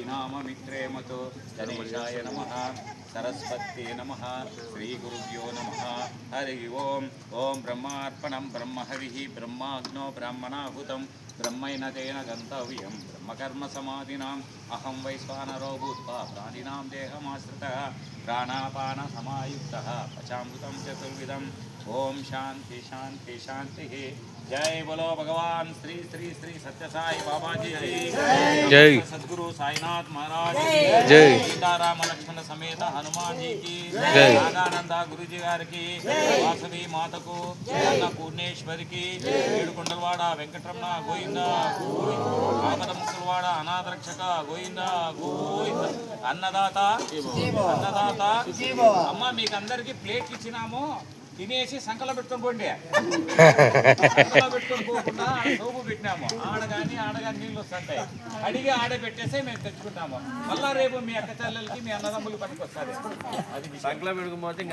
శ్రీనామమిత్రే మతో గణేశాయ నమః सरस्वत्यै नमः श्रीगुरुभ्यो नमः हरि ओम ओम ब्रह्मार्पणं ब्रह्महविः ब्रह्माग्नो ब्राह्मणाहुतं ब्रह्मैन तेन गन्तव्यं ब्रह्मकर्मसमाधिनाम् अहं वैश्वानरो भूत्वा प्राणिनां देहमाश्रितः प्राणापानसमायुक्तः पचामृतं चतुर्विधम् ओम शांति शांति शांति। जय बोलो भगवान श्री श्री श्री सत्य साई बाबा जी की जय। सद्गुरु साईनाथ महाराज जय। सीताराम लक्ष्मण समेत हनुमान जी की जय। नागानंदा गुरु जी गारी की, वासवी मात को, अन्नपूर्णेश्वर की, ఏడుకొండలవాడ వెంకటరమణ గోవింద ఆపద ముక్కులవాడ అనాథ రక్షక గోవింద గోవింద। అన్నదాత అన్నదాత అమ్మ మీకు అందరికి ప్లేట్ ఇచ్చినాము, తినేసి సంకలో పెట్టుకొని పోండి, సంకలో పెట్టుకొని పోకుండా సోపు పెట్టినాము, ఆడగాని నీళ్ళు వస్తుంటాయి, అడిగి ఆడే పెట్టేసే మేము తెచ్చుకుంటాము, మళ్ళా రేపు మీ అక్క చెల్లెలకి మీ అన్నదమ్ములు పనికి వస్తుంది, అది సంకలో పెట్టుకుపోతే